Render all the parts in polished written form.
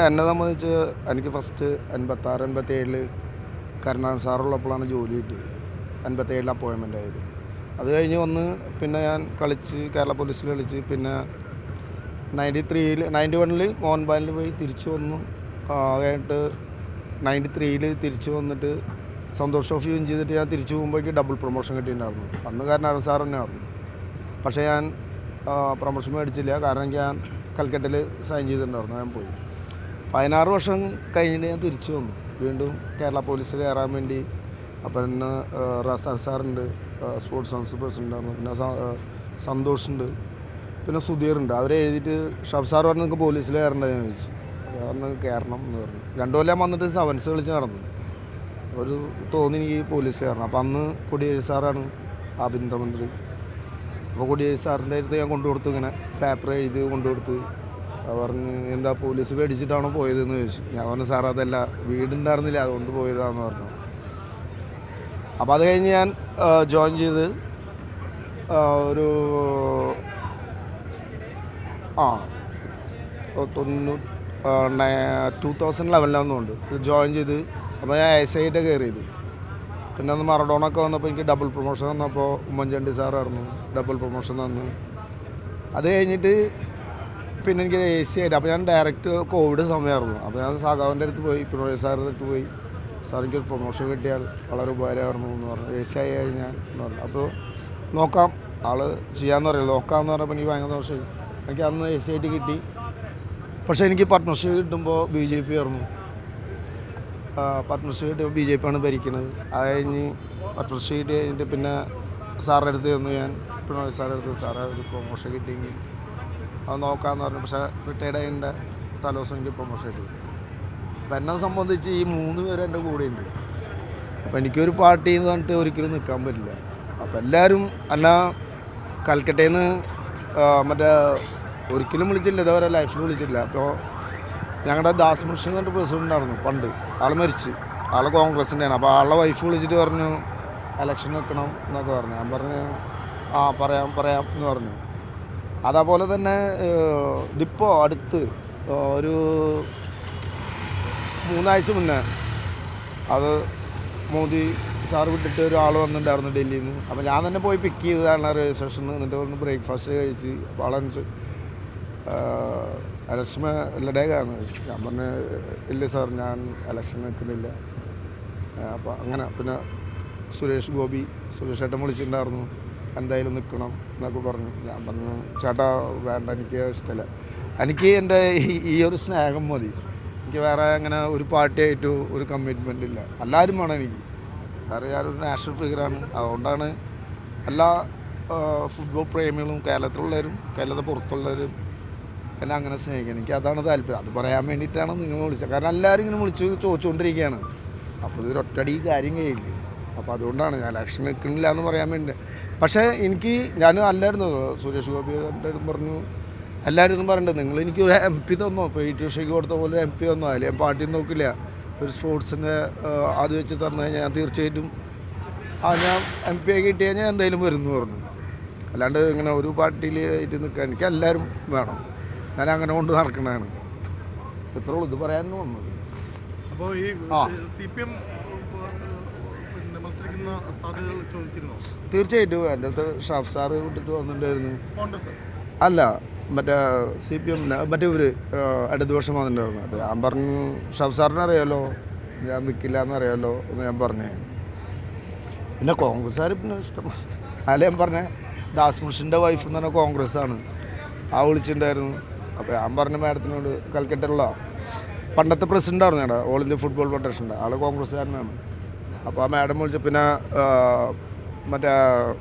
എന്നെ സംബന്ധിച്ച് എനിക്ക് ഫസ്റ്റ് 86-87 കരുണാകരൻ സാറുള്ളപ്പോഴാണ് ജോലി കിട്ടിയത്. 87 അപ്പോയിൻമെൻ്റ് ആയത്. അത് കഴിഞ്ഞ് വന്ന് പിന്നെ ഞാൻ കളിച്ച് കേരള പോലീസിൽ കളിച്ച് പിന്നെ 91 മോഹൻ ബാലിൽ പോയി തിരിച്ചു വന്നു. കഴിഞ്ഞിട്ട് 93 തിരിച്ചു വന്നിട്ട് സന്തോഷ് ട്രോഫി വിൻ ചെയ്തിട്ട് ഞാൻ തിരിച്ചു പോകുമ്പോഴേക്ക് ഡബിൾ പ്രൊമോഷൻ കിട്ടിയിട്ടുണ്ടായിരുന്നു. അന്ന് കരുണാകരൻ സാർ തന്നെ ആയിരുന്നു. പക്ഷേ ഞാൻ പ്രൊമോഷൻ മേടിച്ചില്ല. കാരണം ഞാൻ കൽക്കട്ടയിൽ സൈൻ ചെയ്തിട്ടുണ്ടായിരുന്നു. ഞാൻ പോയി 16 വർഷം കഴിഞ്ഞിട്ട് ഞാൻ തിരിച്ചു വന്നു. വീണ്ടും കേരള പോലീസിൽ കയറാൻ വേണ്ടി. അപ്പം പിന്നെ റസാഖ് സാറുണ്ട്, സ്പോർട്സ് കൗൺസിൽ പ്രസിഡൻ്റാണ്, പിന്നെ സന്തോഷുണ്ട്, പിന്നെ സുധീറുണ്ട്. അവരെ എഴുതിയിട്ട് ഷഫ് സാർ പറഞ്ഞ് നിങ്ങൾക്ക് പോലീസിൽ കയറേണ്ടതെന്ന് ചോദിച്ചു. പറഞ്ഞ് കയറണം എന്ന് പറഞ്ഞു. 2 കൊല്ലം വന്നിട്ട് സെവൻസ് കളിച്ച് നടന്നു. ഒരു തോന്നി എനിക്ക് പോലീസിൽ കയറണം. അപ്പം അന്ന് കൊടിയേരി സാറാണ് ആഭ്യന്തരമന്ത്രി. അപ്പോൾ കൊടിയേരി സാറിൻ്റെ അടുത്ത് ഞാൻ കൊണ്ടുകൊടുത്തു, ഇങ്ങനെ പേപ്പർ എഴുതി കൊണ്ടുകൊടുത്ത്. പറഞ്ഞ് എന്താ പോലീസ് പേടിച്ചിട്ടാണോ പോയതെന്ന് ചോദിച്ചു. ഞാൻ പറഞ്ഞു സാർ അതല്ല, വീടുണ്ടായിരുന്നില്ല അതുകൊണ്ട് പോയതാണെന്ന് പറഞ്ഞു. അപ്പോൾ അത് കഴിഞ്ഞ് ഞാൻ ജോയിൻ ചെയ്ത് ഒരു 2011 ജോയിൻ ചെയ്ത്. അപ്പോൾ ഞാൻ SI കയറിയത്. പിന്നെ അന്ന് മറഡോണൊക്കെ വന്നപ്പോൾ എനിക്ക് ഡബിൾ പ്രൊമോഷൻ വന്നപ്പോൾ ഉമ്മൻചാണ്ടി സാറായിരുന്നു ഡബിൾ പ്രൊമോഷൻ തന്നു. അത് കഴിഞ്ഞിട്ട് പിന്നെ എനിക്ക് AC ആയിട്ട്. അപ്പോൾ ഞാൻ ഡയറക്റ്റ് കോവിഡ് സമയമായിരുന്നു. അപ്പോൾ ഞാൻ സാഗാവിൻ്റെ അടുത്ത് പോയി, പിണറായി സാറിൻ്റെ അടുത്ത് പോയി, സാർ എനിക്കൊരു പ്രൊമോഷൻ കിട്ടിയാൽ വളരെ ഉപകാരമായിരുന്നു എന്ന് പറഞ്ഞു. AC ആയി കഴിഞ്ഞാൽ എന്ന് പറഞ്ഞു. അപ്പോൾ നോക്കാം, ആൾ ചെയ്യാമെന്ന് പറയുള്ളൂ, നോക്കാമെന്ന് പറഞ്ഞപ്പോൾ എനിക്ക് ഭയങ്കര ദോഷമായി. എനിക്ക് അന്ന് AC ആയിട്ട് കിട്ടി. പക്ഷേ എനിക്ക് പത്മശ്രീ കിട്ടുമ്പോൾ BJP ആയിരുന്നു. പത്മശ്രീ കിട്ടിയപ്പോൾ BJP ആണ് ഭരിക്കുന്നത്. അത് കഴിഞ്ഞ് പത്മശ്രീ കിട്ടി കഴിഞ്ഞിട്ട് പിന്നെ സാറിൻ്റെ അടുത്ത് ചെന്നു. ഞാൻ പിണറായി സാറിൻ്റെ അടുത്ത്, സാറേ ഒരു പ്രൊമോഷൻ കിട്ടിയെങ്കിൽ അത് നോക്കാമെന്ന് പറഞ്ഞു. പക്ഷേ റിട്ടയർഡ് ആയതിൻ്റെ തലേദിവസം എനിക്ക് പ്രൊമോഷൻ കിട്ടി. അപ്പം എന്നെ സംബന്ധിച്ച് ഈ 3 പേര് എൻ്റെ കൂടെയുണ്ട്. അപ്പോൾ എനിക്കൊരു പാർട്ടി എന്ന് പറഞ്ഞിട്ട് ഒരിക്കലും നിൽക്കാൻ പറ്റില്ല. അപ്പോൾ എല്ലാവരും അല്ല, കൽക്കട്ടയിൽ നിന്ന് മറ്റേ ഒരിക്കലും വിളിച്ചില്ല, ഇതേവരെ ലൈഫിൽ വിളിച്ചില്ല. അപ്പോൾ ഞങ്ങളുടെ ദാസ് മുർഷിദ് എന്ന് പറഞ്ഞിട്ട് പ്രസിഡൻ്റായിരുന്നു പണ്ട്. ആൾ മരിച്ച്, ആൾ കോൺഗ്രസിൻ്റെയാണ്. അപ്പോൾ ആളുടെ വൈഫ് വിളിച്ചിട്ട് പറഞ്ഞു ഇലക്ഷൻ വെക്കണം എന്നൊക്കെ പറഞ്ഞു. ഞാൻ പറഞ്ഞു പറയാം എന്ന് പറഞ്ഞു. അതേപോലെ തന്നെ ഇതിപ്പോൾ അടുത്ത് ഒരു 3 ആഴ്ച മുന്നേ അത് മോദി സാറ് വിട്ടിട്ട് ഒരാൾ വന്നിട്ടുണ്ടായിരുന്നു ഡൽഹിയിൽ നിന്ന്. അപ്പോൾ ഞാൻ തന്നെ പോയി പിക്ക് ചെയ്തതാണ് രജിസ്ട്രേഷന്. എന്നിട്ട് ഒന്ന് ബ്രേക്ക്ഫാസ്റ്റ് കഴിച്ച് വളരെ ഇലക്ഷൻ ലഡേക്കാന്ന് ചോദിച്ചു. ഞാൻ പറഞ്ഞു ഇല്ല സാർ, ഞാൻ ഇലക്ഷൻ നിൽക്കുന്നില്ല. അപ്പോൾ അങ്ങനെ പിന്നെ സുരേഷ് ഏട്ടൻ വിളിച്ചിട്ടുണ്ടായിരുന്നു, എന്തായാലും നിൽക്കണം എന്നൊക്കെ പറഞ്ഞു. ഞാൻ പറഞ്ഞു ചേട്ടാ വേണ്ട, എനിക്ക് ഇഷ്ടമില്ല, എനിക്ക് എൻ്റെ ഈ ഒരു സ്നേഹം മതി, എനിക്ക് വേറെ അങ്ങനെ ഒരു പാർട്ടിയായിട്ട് ഒരു കമ്മിറ്റ്മെൻ്റ് ഇല്ല. എല്ലാവരും വേണം എനിക്ക്. കാരണം ഞാനൊരു നാഷണൽ ഫിഗറാണ്. അതുകൊണ്ടാണ് എല്ലാ ഫുട്ബോൾ പ്രേമികളും കേരളത്തിലുള്ളവരും കേരളത്തെ പുറത്തുള്ളവരും എന്നെ അങ്ങനെ സ്നേഹിക്കണം. എനിക്ക് അതാണ് താല്പര്യം. അത് പറയാൻ വേണ്ടിയിട്ടാണ് നിങ്ങൾ വിളിച്ചത്. കാരണം എല്ലാവരും ഇങ്ങനെ വിളിച്ച് ചോദിച്ചുകൊണ്ടിരിക്കുകയാണ്. അപ്പോൾ ഇതൊരൊറ്റടി കാര്യം കഴിയില്ലേ. അപ്പോൾ അതുകൊണ്ടാണ് ഞാൻ ഇലക്ഷൻ നിൽക്കുന്നില്ല എന്ന് പറയാൻ വേണ്ടി. പക്ഷേ ഞാൻ അല്ലായിരുന്നു, സുരേഷ് ഗോപിയുടെ പറഞ്ഞു, എല്ലാവരും പറയണ്ടത് നിങ്ങൾ എനിക്കൊരു MP തന്നോ, ഇപ്പോൾ PT ഉഷയ്ക്ക് കൊടുത്ത പോലെ ഒരു MP തന്നോ, അതിൽ ഞാൻ പാർട്ടി നോക്കില്ല, ഒരു സ്പോർട്സിൻ്റെ അത് വെച്ച് തന്നു കഴിഞ്ഞാൽ ഞാൻ തീർച്ചയായിട്ടും ഞാൻ MP ആയി കിട്ടി കഴിഞ്ഞാൽ എന്തായാലും വരുമെന്ന് പറഞ്ഞു. അല്ലാണ്ട് ഇങ്ങനെ ഒരു പാർട്ടിയിൽ ആയിട്ട് നിൽക്കാൻ എനിക്ക് എല്ലാവരും വേണം. ഞാൻ അങ്ങനെ കൊണ്ട് നടക്കണതാണ്. ഇത്രേ ഉള്ളൂ, ഇത് പറയാനും വന്നത്. അപ്പോൾ ഈ CPM തീർച്ചയായിട്ടും എൻ്റെ അടുത്ത് ഷാഫ് സാറ് വിട്ടിട്ട് വന്നിട്ടുണ്ടായിരുന്നു. അല്ല, മറ്റേ CPM മറ്റേ അടുത്ത വർഷം വന്നിട്ടുണ്ടായിരുന്നു. അപ്പോൾ ഞാൻ പറഞ്ഞു ഷാഫ് സാറിനെ അറിയാമല്ലോ, ഞാൻ നിൽക്കില്ല എന്നറിയാമല്ലോ എന്ന് ഞാൻ പറഞ്ഞു. പിന്നെ കോൺഗ്രസ്സുകാർ പിന്നെ ഇഷ്ടം അല്ല, ഞാൻ പറഞ്ഞ ദാസ് മുർഷിൻ്റെ വൈഫ് എന്ന് പറഞ്ഞാൽ കോൺഗ്രസ്സാണ്. വിളിച്ചിട്ടുണ്ടായിരുന്നു. അപ്പോൾ ഞാൻ പറഞ്ഞ മാഡത്തിനോട് കൽക്കട്ടയുള്ള പണ്ടത്തെ പ്രസിഡൻ്റായിരുന്നു ഞങ്ങളുടെ ഓൾ ഇന്ത്യ ഫുട്ബോൾ ഫെഡറേഷൻ്റെ, ആൾ കോൺഗ്രസ്സുകാരനാണ്. അപ്പോൾ ആ മാഡം വിളിച്ച പിന്നെ മറ്റേ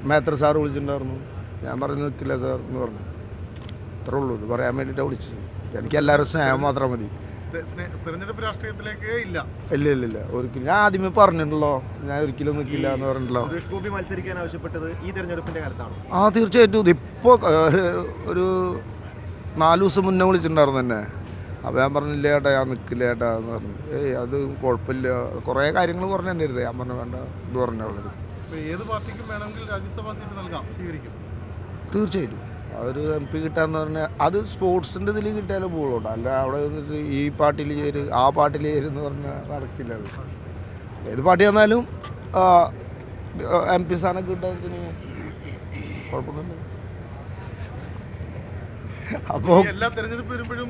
മേത്ര സാർ വിളിച്ചിട്ടുണ്ടായിരുന്നു. ഞാൻ പറഞ്ഞു നിൽക്കില്ല സാർ എന്ന് പറഞ്ഞു. അത്രേ ഉള്ളൂ, ഇത് പറയാൻ വേണ്ടിയിട്ടാണ് വിളിച്ചത്. എനിക്ക് എല്ലാവരും സ്നേഹം മാത്രം മതി. തെരഞ്ഞെടുപ്പ് രാഷ്ട്രീയത്തിലേക്ക് ഇല്ല ഒരിക്കലും. ഞാൻ ആദ്യമേ പറഞ്ഞിട്ടുണ്ടല്ലോ, ഞാൻ ഒരിക്കലും നിൽക്കില്ല എന്ന് പറഞ്ഞിട്ടുള്ളൂ. സുരേഷ് ഗോപി മത്സരിക്കാൻ ആവശ്യപ്പെട്ടത് ഈ തെരഞ്ഞെടുപ്പിൻ്റെ കാലത്താണ്. തീർച്ചയായിട്ടും. ഇതിപ്പോൾ ഒരു 4 ദിവസം മുന്നേ വിളിച്ചിട്ടുണ്ടായിരുന്നു തന്നെ. അപ്പോൾ ഞാൻ പറഞ്ഞില്ല ചേട്ടാ, ഞാൻ നിൽക്കില്ല ചേട്ടാ എന്ന് പറഞ്ഞു. അത് കുഴപ്പമില്ല, കുറേ കാര്യങ്ങൾ പറഞ്ഞു എൻ്റെ അടുത്ത്. ഞാൻ പറഞ്ഞു വേണ്ട ഇത് പറഞ്ഞു അവളുടെ അടുത്ത്. ഏത് പാർട്ടിക്കും വേണമെങ്കിൽ രാജ്യസഭാ സീറ്റ് നൽകാം, സ്വീകരിക്കും. തീർച്ചയായിട്ടും. അതൊരു MP കിട്ടാന്ന് പറഞ്ഞാൽ അത് സ്പോർട്സിൻ്റെ ഇതിൽ കിട്ടിയാലേ പോകുള്ളൂ. അല്ല അവിടെ നിന്നിട്ട് ഈ പാർട്ടിയിൽ ചേര് ആ പാർട്ടിയിൽ ചേരുന്ന് പറഞ്ഞാൽ നടക്കില്ല. അത് ഏത് പാർട്ടി വന്നാലും MP സ്ഥാനമൊക്കെ കിട്ടാൻ കുഴപ്പമൊന്നുമില്ല. അപ്പോൾ എല്ലാ തെരഞ്ഞെടുപ്പ് വരുമ്പോഴും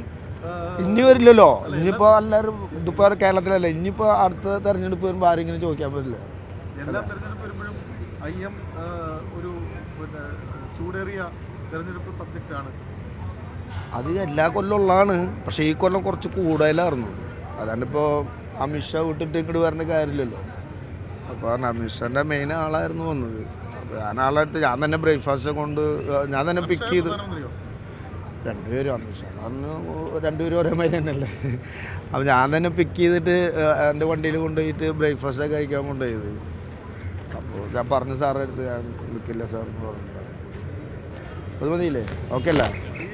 ഇനി വരില്ലല്ലോ. ഇനിയിപ്പോൾ എല്ലാവരും ഇതിപ്പോൾ കേരളത്തിലല്ല, ഇനിയിപ്പോൾ അടുത്ത തെരഞ്ഞെടുപ്പ് വരുമ്പോൾ ആരെങ്കിലും ചോദിക്കാൻ പറ്റില്ല. എല്ലാ തെരഞ്ഞെടുപ്പ് വരുമ്പോഴും IM ഒരു പിന്നെ ചൂടേറിയ തെരഞ്ഞെടുപ്പ് സബ്ജക്റ്റാണ്. അത് എല്ലാ കൊല്ലം ഉള്ളതാണ്. പക്ഷേ ഈ കൊല്ലം കുറച്ച് കൂടുതലായിരുന്നു. അല്ലാണ്ടിപ്പോൾ അമിത്ഷാ വിട്ടിട്ട് ഇങ്ങോട്ട് വരേണ്ട കാര്യമില്ലല്ലോ. അപ്പോൾ അമിത്ഷാൻ്റെ മെയിൻ ആളായിരുന്നു വന്നത്. അപ്പോൾ ആളെടുത്ത് ഞാൻ തന്നെ ബ്രേക്ക്ഫാസ്റ്റ് കൊണ്ട് ഞാൻ തന്നെ പിക്ക് ചെയ്ത് രണ്ടുപേരും അമിത്ഷാ അന്ന് രണ്ടുപേരും ഒരേ മാതിരി തന്നെയല്ലേ. അപ്പോൾ ഞാൻ തന്നെ പിക്ക് ചെയ്തിട്ട് എൻ്റെ വണ്ടിയിൽ കൊണ്ടുപോയിട്ട് ബ്രേക്ക്ഫാസ്റ്റൊക്കെ കഴിക്കാൻ കൊണ്ടുപോയത്. അപ്പോൾ ഞാൻ പറഞ്ഞു സാറിൻ്റെ അടുത്ത് ഞാൻ നിൽക്കില്ല സാർ എന്ന് പറഞ്ഞിട്ട്. അത് മതിയില്ലേ? ഓക്കെ അല്ല?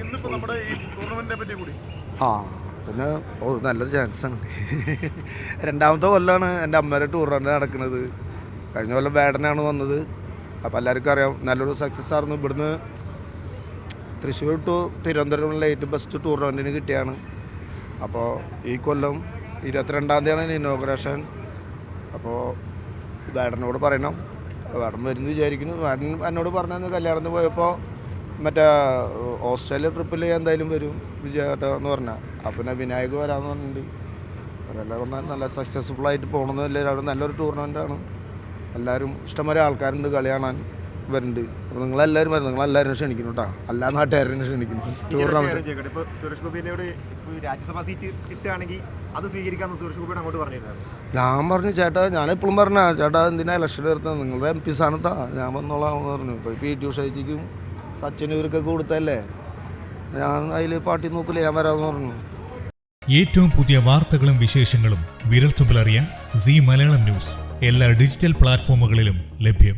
ഇന്നിപ്പോൾ നമ്മുടെ ഈ ടൂർണമെന്റിനെ പറ്റി കൂടി പിന്നെ നല്ലൊരു ചാൻസാണ്. രണ്ടാമത്തെ കൊല്ലമാണ് എൻ്റെ അമ്മയുടെ ടൂർണമെൻറ്റ് നടക്കുന്നത്. കഴിഞ്ഞ കൊല്ലം വേടനാണ് വന്നത്. അപ്പോൾ എല്ലാവർക്കും അറിയാം നല്ലൊരു സക്സസ് ആയിരുന്നു. ഇവിടുന്ന് തൃശ്ശൂർ ടു തിരുവനന്തപുരം ഏറ്റവും ബെസ്റ്റ് ടൂർണമെൻറ്റിന് കിട്ടിയാണ്. അപ്പോൾ ഈ കൊല്ലം 22-ാം തീയതിയാണ് ഇനോഗ്രേഷൻ. അപ്പോൾ വേടനോട് പറയണം, വേടൻ വരുന്നു വിചാരിക്കുന്നു. വേടൻ എന്നോട് പറഞ്ഞു കല്യാണത്തിന് പോയപ്പോൾ മറ്റേ ഓസ്ട്രേലിയ ട്രിപ്പിൽ എന്തായാലും വരും വിജയേട്ടാ എന്ന് പറഞ്ഞാൽ. അപ്പോൾ പിന്നെ വിനായക് വരാമെന്ന് പറഞ്ഞിട്ടുണ്ട്. അവരെല്ലാം നല്ല സക്സസ്ഫുള്ളായിട്ട് പോകണമെന്നില്ല. അവിടെ നല്ലൊരു ടൂർണമെൻറ്റാണ്. എല്ലാവരും ഇഷ്ടംപോലെ ആൾക്കാരുണ്ട് കളി കാണാൻ വരുന്നുണ്ട്. അപ്പോൾ നിങ്ങളെല്ലാവരും വരും. നിങ്ങളെല്ലാവരും ക്ഷണിക്കുന്നു കേട്ടോ. എല്ലാ നാട്ടുകാരും ക്ഷണിക്കുന്നു ടൂർണമെൻറ്റ്. ഇപ്പോൾ സുരേഷ് ഗോപിയോട് രാജ്യസഭാ സീറ്റ് കിട്ടുകയാണെങ്കിൽ അത് സ്വീകരിക്കാമെന്ന് സുരേഷ് ഗോപിയോട് അങ്ങോട്ട് പറഞ്ഞിരുന്നു. ഞാൻ പറഞ്ഞു ചേട്ടാ, ഞാനെപ്പോഴും പറഞ്ഞാ ചേട്ടാ എന്തിനാ ഇലക്ഷൻ വരുന്നത്, നിങ്ങളുടെ MP സ്ഥാനത്താ ഞാൻ വന്നോളാം എന്ന് പറഞ്ഞു. ഇപ്പോൾ PT ഉഷയ്ക്കും സച്ചിനും ഇവർക്കൊക്കെ കൊടുത്തല്ലേ, ഞാൻ അതിൽ പാർട്ടി നോക്കില്ല, ഞാൻ വരാമെന്ന് പറഞ്ഞു. ഏറ്റവും പുതിയ വാർത്തകളും വിശേഷങ്ങളും വിരൽത്തുമ്പിലറിയാൻ സീ മലയാളം ന്യൂസ് എല്ലാ ഡിജിറ്റൽ പ്ലാറ്റ്ഫോമുകളിലും ലഭ്യം.